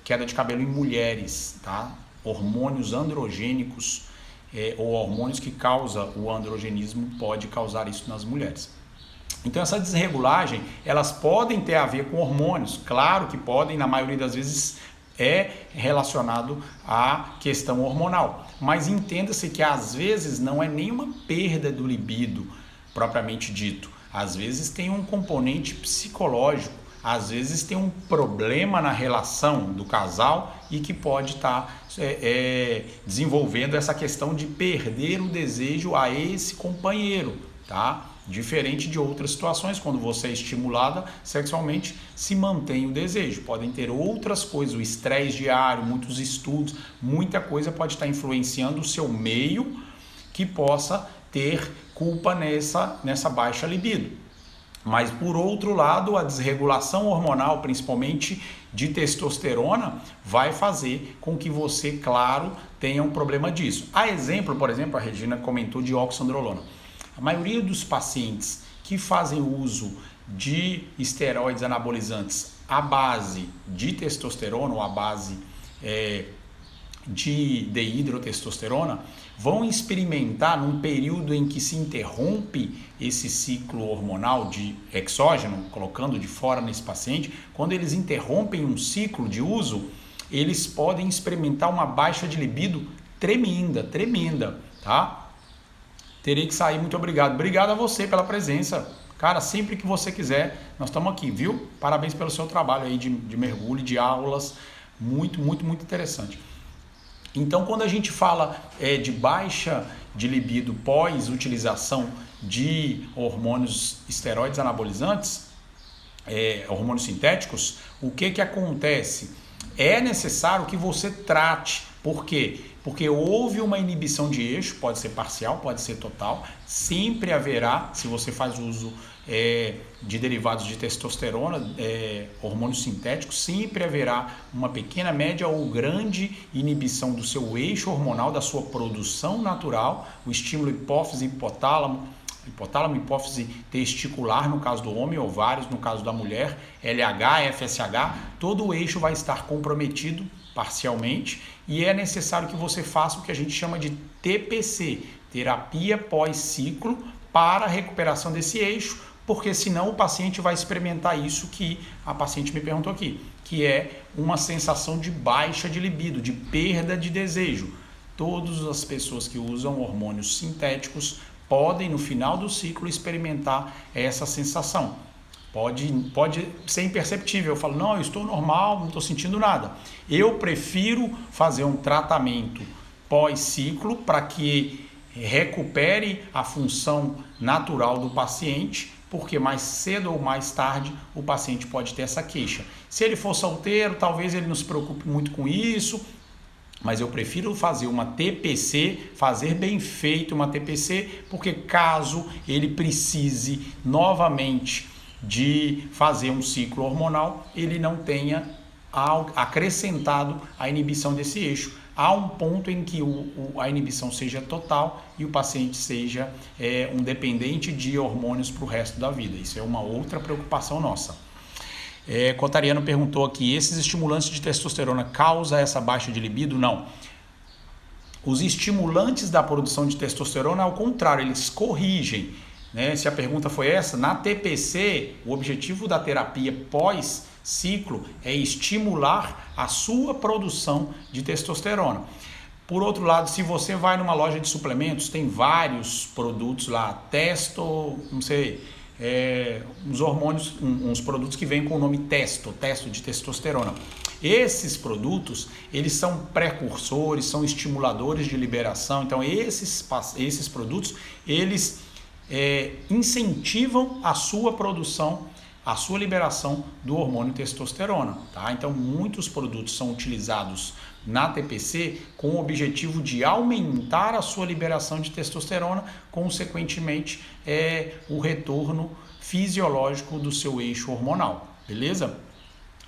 queda de cabelo em mulheres, tá? Hormônios androgênicos ou hormônios que causam o androgenismo pode causar isso nas mulheres. Então essa desregulagem, elas podem ter a ver com hormônios, claro que podem, na maioria das vezes é relacionado à questão hormonal, mas entenda-se que às vezes não é nenhuma perda do libido propriamente dito, às vezes tem um componente psicológico, às vezes tem um problema na relação do casal e que pode estar desenvolvendo essa questão de perder o desejo a esse companheiro, tá? Diferente de outras situações, quando você é estimulada sexualmente, se mantém o desejo. Podem ter outras coisas, o estresse diário, muitos estudos, muita coisa pode estar influenciando o seu meio que possa ter culpa nessa baixa libido. Mas, por outro lado, a desregulação hormonal, principalmente de testosterona, vai fazer com que você, claro, tenha um problema disso. A exemplo, por exemplo, a Regina comentou de oxandrolona. A maioria dos pacientes que fazem uso de esteroides anabolizantes à base de testosterona ou à base de deidrotestosterona vão experimentar num período em que se interrompe esse ciclo hormonal de exógeno, colocando de fora nesse paciente, quando eles interrompem um ciclo de uso, eles podem experimentar uma baixa de libido tremenda, tá? Terei que sair, muito obrigado. Obrigado a você pela presença. Cara, sempre que você quiser, nós estamos aqui, viu? Parabéns pelo seu trabalho aí de mergulho, de aulas. Muito interessante. Então, quando a gente fala de baixa de libido pós-utilização de hormônios esteroides anabolizantes, hormônios sintéticos, o que acontece? É necessário que você trate. Por quê? Porque houve uma inibição de eixo, pode ser parcial, pode ser total, sempre haverá, se você faz uso de derivados de testosterona, hormônios sintéticos, sempre haverá uma pequena, média ou grande inibição do seu eixo hormonal, da sua produção natural, o estímulo hipófise, hipotálamo, hipotálamo, hipófise testicular no caso do homem, ovários no caso da mulher, LH, FSH, todo o eixo vai estar comprometido parcialmente e é necessário que você faça o que a gente chama de TPC, terapia pós-ciclo, para a recuperação desse eixo, porque senão o paciente vai experimentar isso que a paciente me perguntou aqui, que é uma sensação de baixa de libido, de perda de desejo. Todas as pessoas que usam hormônios sintéticos podem, no final do ciclo, experimentar essa sensação. Pode ser imperceptível. Eu falo, não, eu estou normal, não estou sentindo nada. Eu prefiro fazer um tratamento pós-ciclo para que recupere a função natural do paciente, porque mais cedo ou mais tarde o paciente pode ter essa queixa. Se ele for solteiro, talvez ele não se preocupe muito com isso, mas eu prefiro fazer uma TPC, fazer bem feito uma TPC, porque caso ele precise novamente de fazer um ciclo hormonal, ele não tenha acrescentado a inibição desse eixo. Há um ponto em que a inibição seja total e o paciente seja um dependente de hormônios para o resto da vida. Isso é uma outra preocupação nossa. Cotariano perguntou aqui, esses estimulantes de testosterona causam essa baixa de libido? Não. Os estimulantes da produção de testosterona, ao contrário, eles corrigem. Né? Se a pergunta foi essa, na TPC, o objetivo da terapia pós-ciclo é estimular a sua produção de testosterona. Por outro lado, se você vai numa loja de suplementos, tem vários produtos lá, uns hormônios, uns produtos que vêm com o nome testo de testosterona. Esses produtos, eles são precursores, são estimuladores de liberação. Então, esses produtos, eles incentivam a sua produção, a sua liberação do hormônio testosterona. Tá? Então, muitos produtos são utilizados na TPC com o objetivo de aumentar a sua liberação de testosterona, consequentemente, o retorno fisiológico do seu eixo hormonal. Beleza?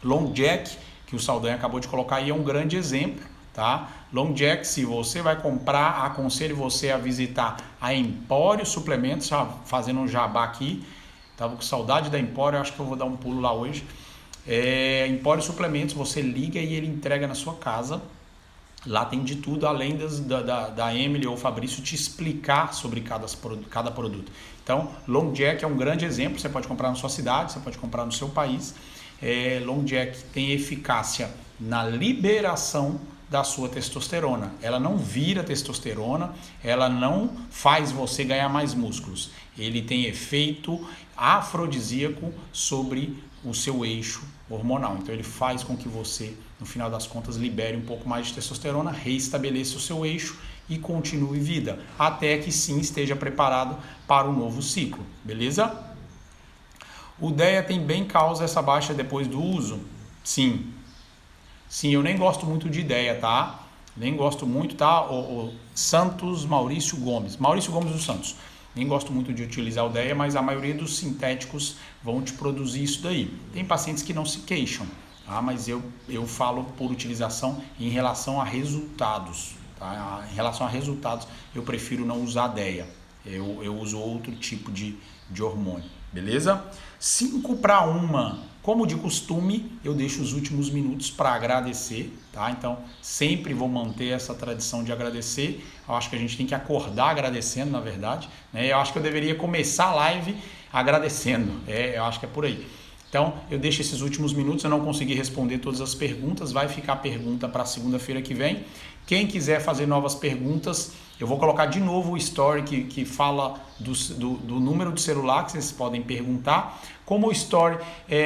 Long Jack, que o Saldanha acabou de colocar aí, é um grande exemplo. Tá? Long Jack, se você vai comprar, aconselho você a visitar a Empório Suplementos, fazendo um jabá aqui. Tava com saudade da Empório, acho que eu vou dar um pulo lá hoje. Empório Suplementos, você liga e ele entrega na sua casa. Lá tem de tudo, além da Emily ou Fabrício te explicar sobre cada produto. Então, Long Jack é um grande exemplo, você pode comprar na sua cidade, você pode comprar no seu país. Long Jack tem eficácia na liberação da sua testosterona. Ela não vira testosterona, ela não faz você ganhar mais músculos. Ele tem efeito afrodisíaco sobre o seu eixo hormonal. Então ele faz com que você, no final das contas, libere um pouco mais de testosterona, reestabeleça o seu eixo e continue vida, até que sim esteja preparado para o novo ciclo, beleza? O DEA também causa essa baixa depois do uso? Sim. Sim, eu nem gosto muito de DEA, tá? Nem gosto muito, tá? O Santos Maurício Gomes dos Santos. Nem gosto muito de utilizar o DEA, mas a maioria dos sintéticos vão te produzir isso daí. Tem pacientes que não se queixam, tá? Mas eu falo por utilização em relação a resultados, tá? Em relação a resultados, eu prefiro não usar DEA. Eu uso outro tipo de hormônio, beleza? 5-1, como de costume, eu deixo os últimos minutos para agradecer, tá? Então, sempre vou manter essa tradição de agradecer. Eu acho que a gente tem que acordar agradecendo, na verdade, né? Eu acho que eu deveria começar a live agradecendo, eu acho que é por aí. Então, eu deixo esses últimos minutos, eu não consegui responder todas as perguntas, vai ficar pergunta para segunda-feira que vem. Quem quiser fazer novas perguntas, eu vou colocar de novo o story que fala do número de celular que vocês podem perguntar. Como o story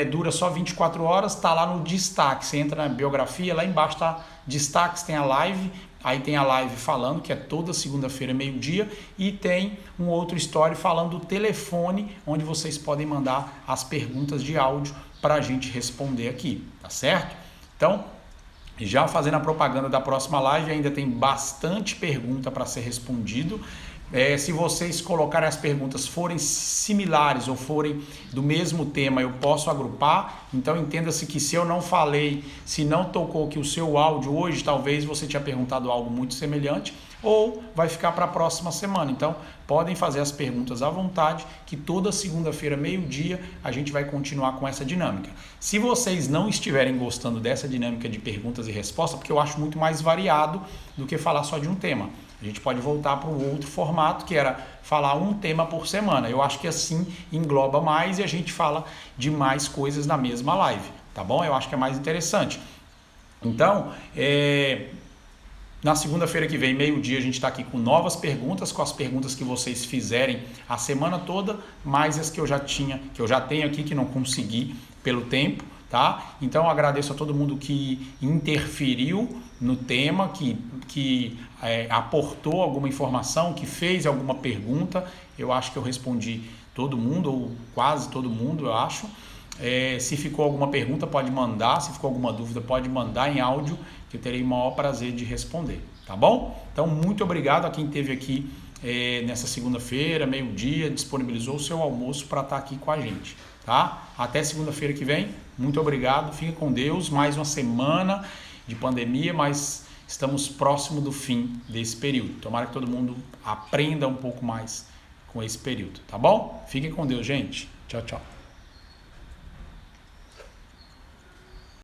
dura só 24 horas, está lá no destaque. Você entra na biografia, lá embaixo está destaques, tem a live. Aí tem a live falando, que é toda segunda-feira, meio-dia. E tem um outro story falando do telefone, onde vocês podem mandar as perguntas de áudio para a gente responder aqui, tá certo? Então, já fazendo a propaganda da próxima live, ainda tem bastante pergunta para ser respondido. Se vocês colocarem as perguntas forem similares ou forem do mesmo tema, eu posso agrupar. Então entenda-se que se eu não falei, se não tocou aqui o seu áudio hoje, talvez você tinha perguntado algo muito semelhante ou vai ficar para a próxima semana. Então, podem fazer as perguntas à vontade, que toda segunda-feira, meio-dia, a gente vai continuar com essa dinâmica. Se vocês não estiverem gostando dessa dinâmica de perguntas e respostas, porque eu acho muito mais variado do que falar só de um tema. A gente pode voltar para o outro formato, que era falar um tema por semana. Eu acho que assim engloba mais e a gente fala de mais coisas na mesma live, tá bom? Eu acho que é mais interessante. Então, na segunda-feira que vem, meio-dia, a gente está aqui com novas perguntas, com as perguntas que vocês fizerem a semana toda, mais as que eu já tenho aqui, que não consegui pelo tempo, tá? Então, eu agradeço a todo mundo que interferiu no tema, que aportou alguma informação, que fez alguma pergunta. Eu acho que eu respondi todo mundo, ou quase todo mundo, eu acho. Se ficou alguma pergunta, pode mandar. Se ficou alguma dúvida, pode mandar em áudio, que eu terei o maior prazer de responder, tá bom? Então, muito obrigado a quem esteve aqui nessa segunda-feira, meio-dia, disponibilizou o seu almoço para estar aqui com a gente, tá? Até segunda-feira que vem, muito obrigado, fique com Deus, mais uma semana de pandemia, mas estamos próximo do fim desse período. Tomara que todo mundo aprenda um pouco mais com esse período, tá bom? Fiquem com Deus, gente. Tchau, tchau.